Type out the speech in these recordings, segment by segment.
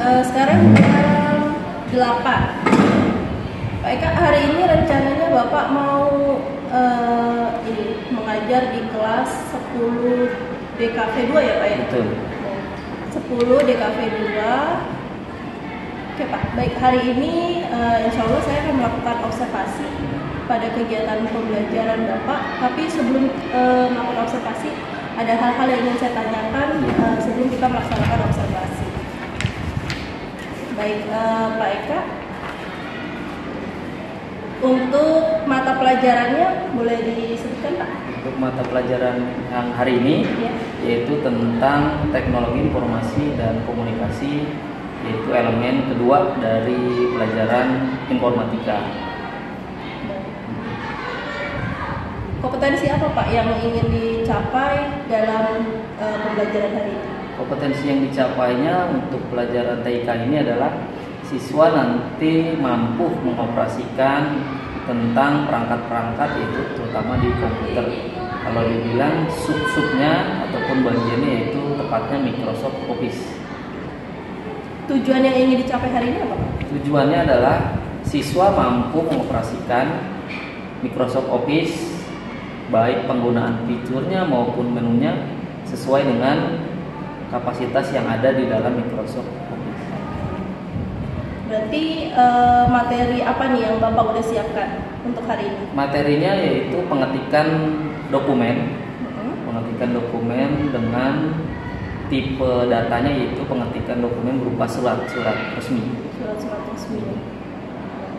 Sekarang jam 8. Pak Eka, hari ini rencananya Bapak mau mengajar di kelas 10 DKV 2 ya Pak ya? Betul. 10 DKV 2. Oke Pak, baik, hari ini insya Allah saya akan melakukan observasi pada kegiatan pembelajaran Bapak. Tapi sebelum melakukan observasi, ada hal-hal yang ingin saya tanyakan sebelum kita melaksanakan observasi. Baik, Pak Eka, untuk mata pelajarannya boleh disebutkan Pak? Untuk mata pelajaran yang hari ini Ya. yaitu tentang teknologi informasi dan komunikasi, yaitu elemen kedua dari pelajaran informatika. Kompetensi apa Pak yang ingin dicapai dalam pembelajaran hari ini? Kompetensi yang dicapainya untuk pelajaran TIK ini adalah siswa nanti mampu mengoperasikan tentang perangkat-perangkat, yaitu terutama di komputer. Kalau dibilang sub-subnya ataupun bagiannya yaitu tepatnya Microsoft Office. Tujuan yang ingin dicapai hari ini apa Pak? Tujuannya adalah siswa mampu mengoperasikan Microsoft Office, baik penggunaan fiturnya maupun menunya sesuai dengan kapasitas yang ada di dalam Microsoft Office. Berarti materi apa nih yang Bapak udah siapkan untuk hari ini? Materinya yaitu pengetikan dokumen, dengan tipe datanya yaitu pengetikan dokumen berupa surat-surat resmi. Surat-surat resmi.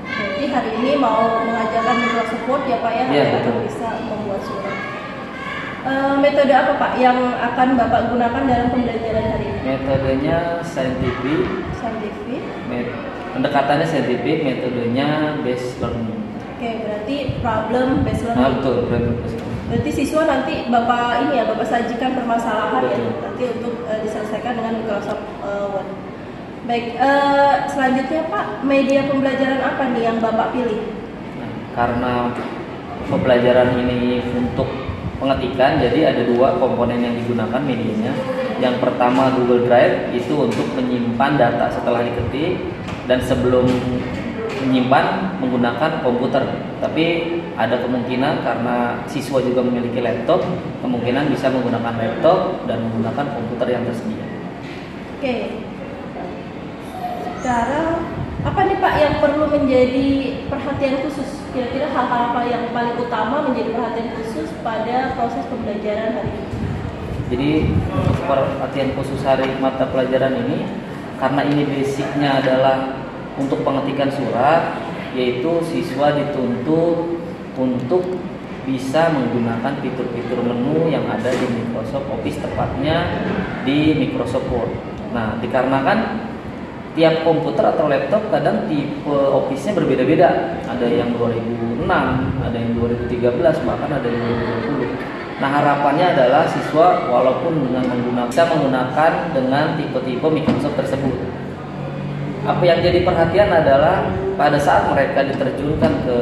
Berarti hari ini mau mengajarkan Microsoft Word ya Pak ya? Iya, Agar betul. bisa membuat surat. Metode apa Pak yang akan Bapak gunakan dalam pembelajaran hari ini? Metodenya saintifik, Scientific. pendekatannya saintifik, metodenya based learning. Oke, berarti problem based Nah, learning. betul, based learning. Berarti siswa nanti Bapak sajikan permasalahan ya Betul. nanti untuk diselesaikan dengan Microsoft Word. Baik, selanjutnya Pak, media pembelajaran apa nih yang Bapak pilih? Nah, karena pembelajaran ini untuk pengetikan, jadi ada dua komponen yang digunakan medianya. Yang pertama Google Drive, itu untuk menyimpan data setelah diketik, dan sebelum menyimpan menggunakan komputer. Tapi ada kemungkinan karena siswa juga memiliki laptop, kemungkinan bisa menggunakan laptop dan menggunakan komputer yang tersedia. Oke. Sekarang apa nih Pak yang perlu menjadi perhatian khusus? Kira-kira hal-hal apa yang paling utama menjadi perhatian khusus pada proses pembelajaran hari ini? Jadi untuk perhatian khusus hari mata pelajaran ini, karena ini basicnya adalah untuk pengetikan surat, yaitu siswa dituntut untuk bisa menggunakan fitur-fitur menu yang ada di Microsoft Office, tepatnya di Microsoft Word. Nah, dikarenakan tiap komputer atau laptop kadang tipe Office-nya berbeda-beda. Ada yang 2006, ada yang 2013, bahkan ada yang 2020. Nah, harapannya adalah siswa walaupun bisa menggunakan dengan tipe-tipe Microsoft tersebut. Apa yang jadi perhatian adalah pada saat mereka diterjunkan ke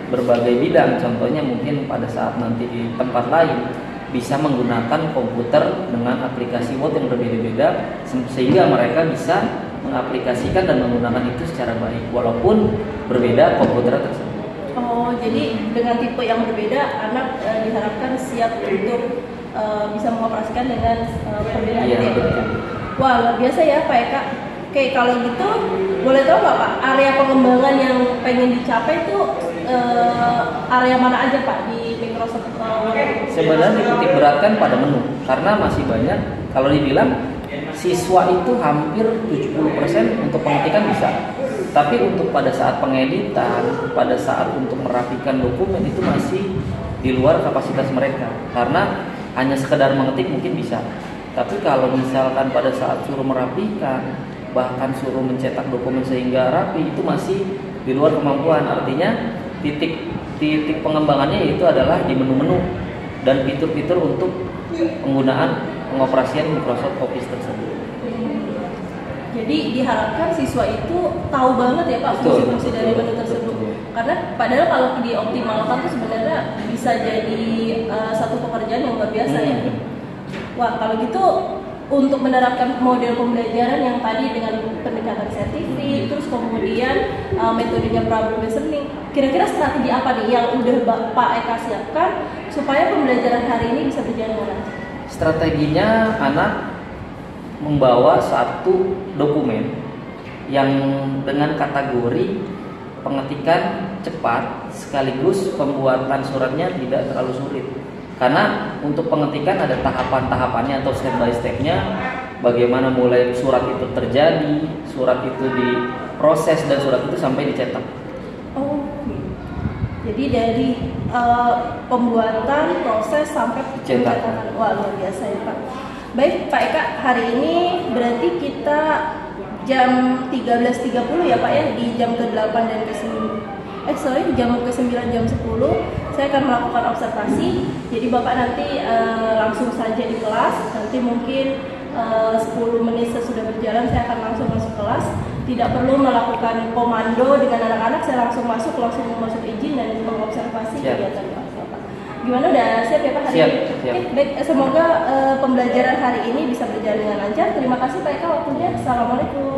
berbagai bidang, contohnya mungkin pada saat nanti di tempat lain, bisa menggunakan komputer dengan aplikasi Word yang berbeda-beda, sehingga mereka bisa mengaplikasikan dan menggunakan itu secara baik walaupun berbeda komputer tersebut. Oh, jadi dengan tipe yang berbeda, anak diharapkan siap untuk bisa mengoperasikan dengan perbedaan Iya, itu. betul. Wah, luar biasa ya Pak Eka. Oke, kalau gitu boleh tahu nggak Pak, area pengembangan yang pengen dicapai itu area mana aja Pak di Microsoft Word? Sebenarnya dititik beratkan pada menu karena masih banyak. Kalau dibilang siswa itu hampir 70% untuk pengetikan bisa, tapi untuk pada saat pengeditan, pada saat untuk merapikan dokumen itu masih di luar kapasitas mereka, karena hanya sekedar mengetik mungkin bisa, tapi kalau misalkan pada saat suruh merapikan, bahkan suruh mencetak dokumen sehingga rapi, itu masih di luar kemampuan. Artinya titik pengembangannya itu adalah di menu-menu dan fitur-fitur untuk penggunaan pengoperasian Microsoft Office tersebut. Jadi diharapkan siswa itu tahu banget ya Pak fungsi-fungsi dari menu tersebut. Betul. Karena padahal kalau dioptimalkan tuh sebenarnya bisa jadi satu pekerjaan yang luar biasa ya. Wah, kalau gitu untuk menerapkan model pembelajaran yang tadi dengan pendekatan saintifik, terus kemudian metodenya problem listening. Kira-kira strategi apa nih yang udah Pak Eka siapkan supaya pembelajaran hari ini bisa berjalan dengan lancar? Strateginya anak membawa satu dokumen yang dengan kategori pengetikan cepat sekaligus pembuatan suratnya tidak terlalu sulit. Karena untuk pengetikan ada tahapan-tahapannya atau step by stepnya, bagaimana mulai surat itu terjadi, surat itu diproses, dan surat itu sampai dicetak. Oh, jadi dari pembuatan, proses sampai pencetakan. Wah, luar biasa ya Pak. Baik Pak Eka, hari ini berarti kita jam 13.30 ya Pak ya, di jam ke-8 dan ke-9. Jam ke-9, jam 10 saya akan melakukan observasi. Jadi Bapak nanti langsung saja di kelas. Nanti mungkin 10 menit sesudah berjalan saya akan langsung masuk kelas. Tidak perlu melakukan komando dengan anak-anak, saya langsung masuk izin dan mengobservasi kegiatan Bapak. Gimana, udah siap ya Pak hari ini? Siap. Oke, baik. Semoga pembelajaran hari ini bisa berjalan dengan lancar. Terima kasih Pak Eka waktunya. Assalamualaikum.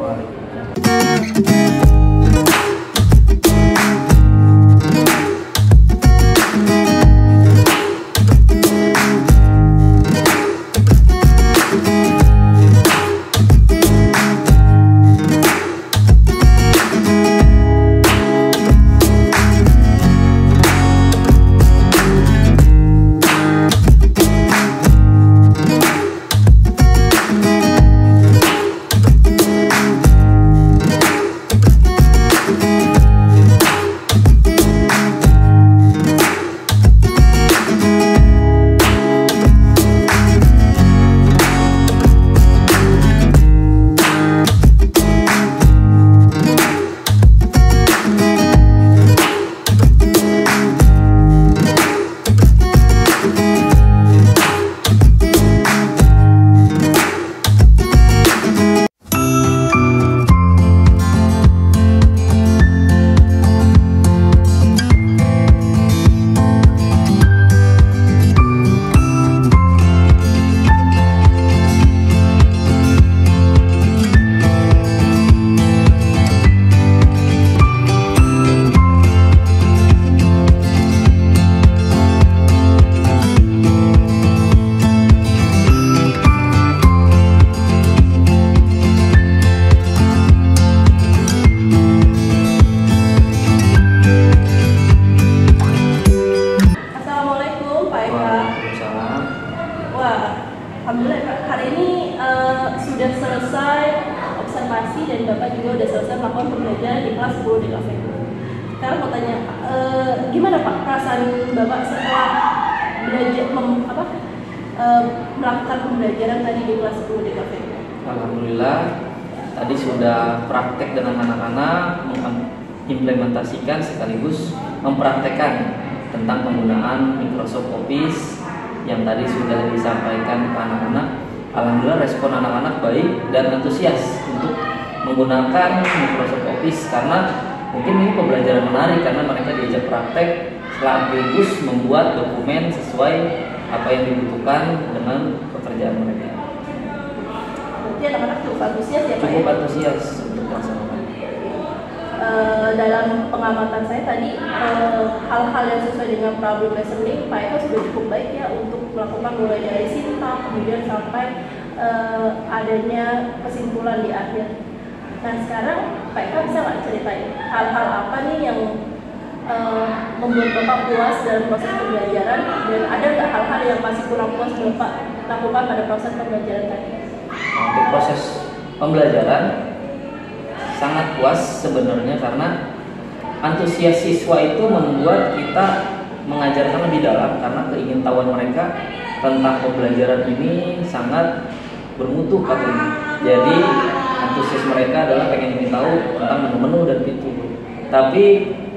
Alhamdulillah Kak, hari ini sudah selesai observasi dan Bapak juga sudah selesai melakukan pembelajaran di kelas 10 di kafe. Sekarang mau tanya Pak, gimana Pak perasaan Bapak setelah belajar melakukan pembelajaran tadi di kelas 10 di kafe? Alhamdulillah, tadi sudah praktek dengan anak-anak, mengimplementasikan sekaligus mempraktekkan tentang penggunaan Microsoft Office yang tadi sudah disampaikan ke anak-anak. Alhamdulillah respon anak-anak baik dan antusias untuk menggunakan Microsoft Office karena mungkin ini pembelajaran menarik karena mereka diajak praktek sekaligus membuat dokumen sesuai apa yang dibutuhkan dengan pekerjaan mereka. Berarti anak-anak cukup antusias ya Pak? Cukup antusias untuk melaksanakan. Dalam pengamatan saya tadi hal-hal yang sesuai dengan problem listening Pak Eka sudah cukup baik ya untuk melakukan mulai dari sintaks kemudian sampai adanya kesimpulan di akhir. Nah sekarang Pak Eka bisa nggak ceritain hal-hal apa nih yang membuat Bapak puas dalam proses pembelajaran dan ada nggak hal-hal yang masih kurang puas Bapak lakukan pada proses pembelajaran tadi? Untuk proses pembelajaran sangat puas sebenarnya karena antusias siswa itu membuat kita mengajarkan lebih dalam karena keingintahuan mereka tentang pembelajaran ini sangat bermutu katanya. Jadi antusias mereka adalah pengen tahu tentang menu-menu dan fitur. Tapi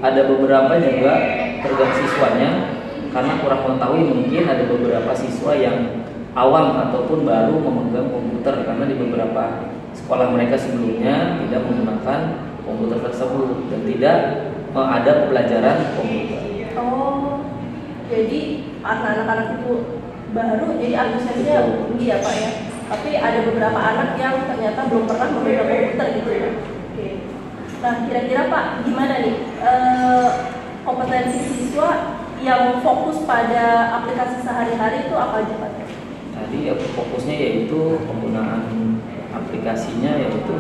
ada beberapa juga tergantung siswanya karena kurang mengetahui, mungkin ada beberapa siswa yang awam ataupun baru memegang komputer karena di beberapa sekolah mereka sebelumnya tidak menggunakan komputer tersebut dan tidak ada pelajaran komputer. Oh, jadi anak-anak itu baru jadi antusiasnya tinggi ya Pak ya? Tapi ada beberapa anak yang ternyata belum pernah memegang komputer gitu ya. Oke. Nah, kira-kira Pak, gimana nih kompetensi siswa yang fokus pada aplikasi sehari-hari itu apa aja Pak? Tadi fokusnya yaitu penggunaan aplikasinya, yaitu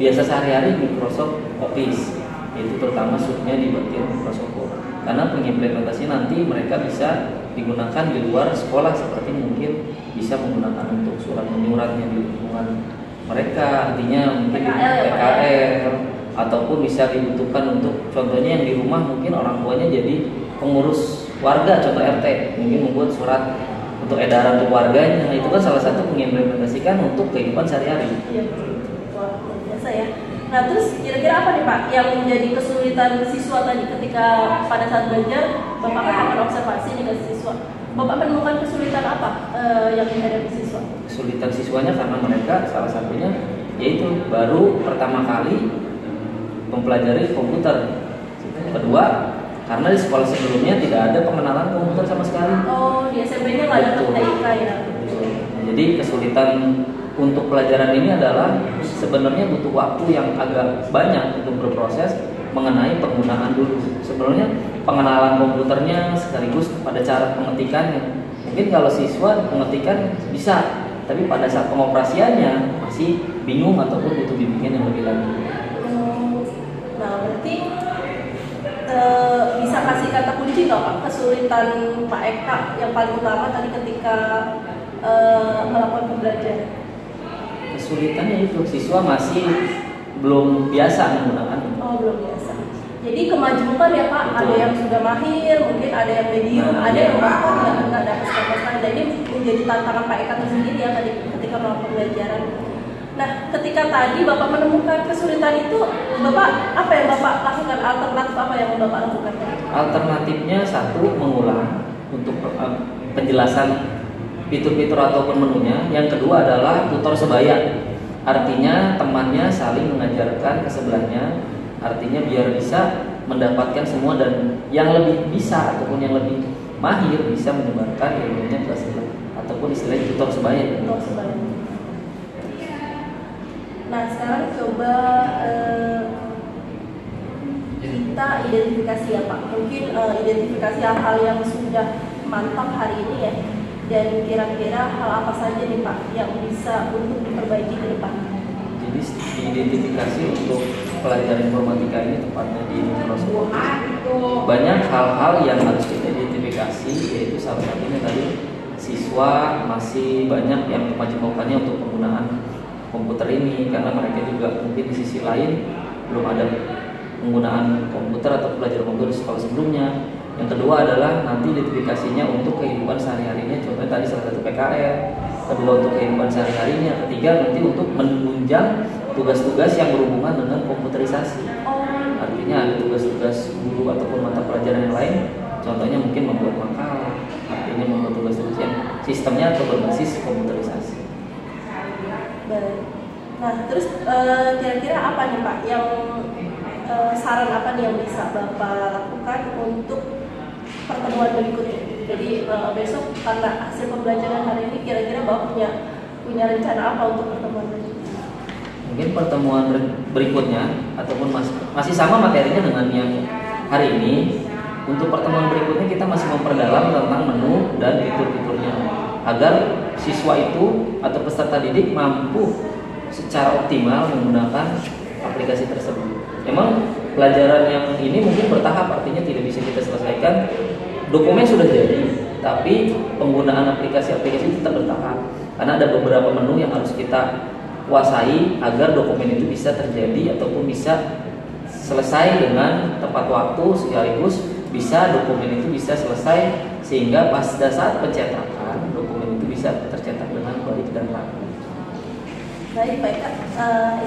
biasa sehari-hari Microsoft Office, yaitu terutama suite-nya di bagian Microsoft Word. Karena pengimplementasi nanti mereka bisa digunakan di luar sekolah, seperti mungkin bisa menggunakan untuk surat menyuratnya di lingkungan mereka, artinya mungkin PKL, ataupun bisa dibutuhkan untuk contohnya yang di rumah mungkin orang tuanya jadi pengurus warga, contoh RT, mungkin membuat surat untuk edaran untuk warganya. Itu kan salah satu mengimplementasikan untuk kehidupan sehari-hari. Iya, wah, biasa ya. Nah, terus kira-kira apa nih Pak yang menjadi kesulitan siswa tadi ketika pada saat belajar Bapak kan akan observasi nih ke siswa. Bapak menemukan kesulitan apa yang dihadapi siswa? Kesulitan siswanya karena mereka salah satunya yaitu baru pertama kali mempelajari komputer. Kedua, karena di sekolah sebelumnya tidak ada pengenalan komputer sama sekali. Oh, di SMP-nya nggak ada TIK ya? Jadi kesulitan untuk pelajaran ini adalah sebenarnya butuh waktu yang agak banyak untuk berproses mengenai penggunaan dulu. Sebenarnya pengenalan komputernya sekaligus pada cara pengetikannya. Mungkin kalau siswa pengetikan bisa, tapi pada saat pengoperasiannya masih bingung ataupun butuh bimbingan yang lebih lanjut. Nah, berarti bisa kasih kata kunci nggak Pak kesulitan Pak Eka yang paling utama tadi ketika melakukan pembelajaran? Kesulitannya itu siswa masih belum biasa menggunakan. Oh, belum biasa. Jadi kemajuan ya Pak, betul. Ada yang sudah mahir, mungkin ada yang medium, ada yang bahkan nggak dapat sama sekali. Jadi menjadi tantangan Pak Eka tersendiri ya tadi ketika melakukan pembelajaran. Nah, ketika tadi Bapak menemukan kesulitan itu, Bapak apa yang Bapak lakukan? Alternatif apa yang Bapak lakukan? Alternatifnya satu, mengulang untuk penjelasan fitur-fitur ataupun menunya. Yang kedua adalah tutor sebaya. Artinya temannya saling mengajarkan ke sebelahnya. Artinya biar bisa mendapatkan semua dan yang lebih bisa ataupun yang lebih mahir bisa menyebarkan ilmunya ke sebelah ataupun istilahnya tutor sebaya. Tutor sebaya. Nah, sekarang coba kita identifikasi ya Pak. Mungkin identifikasi hal-hal yang sudah mantap hari ini ya. Dan kira-kira hal apa saja nih Pak yang bisa untuk diperbaiki ke depan? Jadi diidentifikasi untuk pelajaran informatika ini tepatnya di Microsoft banyak hal-hal yang harus kita identifikasi, yaitu salah satunya tadi siswa masih banyak yang kemajuannya untuk penggunaan komputer ini karena mereka juga mungkin di sisi lain belum ada penggunaan komputer atau pelajaran komputer di sekolah sebelumnya. Yang kedua adalah nanti identifikasinya untuk kehidupan sehari-harinya, contohnya tadi salah satu PKL. Kedua untuk kehidupan sehari-harinya. Ketiga nanti untuk menunjang tugas-tugas yang berhubungan dengan komputerisasi. Artinya ada tugas-tugas guru ataupun mata pelajaran yang lain, contohnya mungkin membuat makalah, artinya membuat tugas-tugas yang sistemnya atau berbasis komputerisasi. Baik. Nah, terus kira-kira apa nih Pak yang saran apa nih yang bisa Bapak lakukan untuk pertemuan berikutnya? Jadi besok karena hasil pembelajaran hari ini kira-kira Bapak punya rencana apa untuk pertemuan berikutnya? Mungkin pertemuan berikutnya ataupun masih sama materinya dengan yang hari ini. Untuk pertemuan berikutnya kita masih memperdalam tentang menu dan fitur-fiturnya agar siswa itu atau peserta didik mampu secara optimal menggunakan aplikasi tersebut. Memang pelajaran yang ini mungkin bertahap, artinya tidak bisa kita selesaikan. Dokumen sudah jadi, tapi penggunaan aplikasi-aplikasi tetap bertahap karena ada beberapa menu yang harus kita kuasai agar dokumen itu bisa terjadi ataupun bisa selesai dengan tepat waktu, sekaligus bisa dokumen itu bisa selesai sehingga pada saat pencetakan dokumen itu bisa tercetak dengan baik dan rapi. Baik,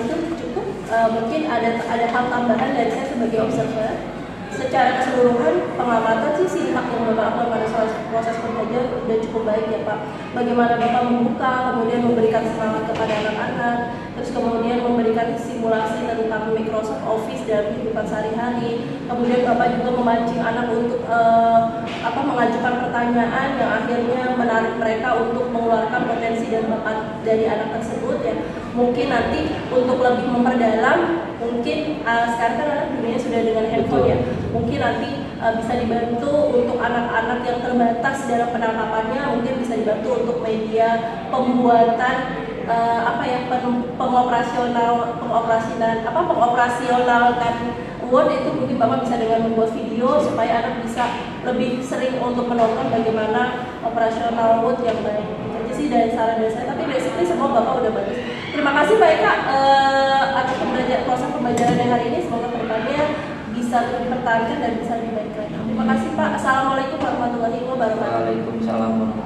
itu cukup. Mungkin ada hal tambahan dari saya sebagai observer. Secara keseluruhan pengamatan sih simak yang Bapak lakukan pada proses belajar sudah cukup baik ya Pak. Bagaimana Bapak membuka, kemudian memberikan semangat kepada anak-anak, terus kemudian memberikan simulasi tentang Microsoft Office dalam kehidupan sehari-hari. Kemudian Bapak juga memancing anak untuk mengajukan pertanyaan pembinaan yang akhirnya menarik mereka untuk mengeluarkan potensi dan bakat dari anak tersebut ya. Mungkin nanti untuk lebih memperdalam, mungkin sekarang kan anak dunia sudah dengan handphone ya, mungkin nanti bisa dibantu untuk anak-anak yang terbatas dalam penangkapannya, mungkin bisa dibantu untuk media pembuatan pengoperasionalkan Word itu. Mungkin Bapak bisa dengan membuat video supaya anak bisa lebih sering untuk menonton bagaimana operasional Word yang baik. Itu sih dari saran dari saya, tapi basically semua Bapak udah bagus. Terima kasih Pak Eka atas proses pembelajaran yang hari ini, semoga kedepannya bisa lebih dipertahankan dan bisa lebih baik lagi. Terima kasih Pak. Assalamualaikum warahmatullahi wabarakatuh. Waalaikumsalam warahmatullahi wabarakatuh.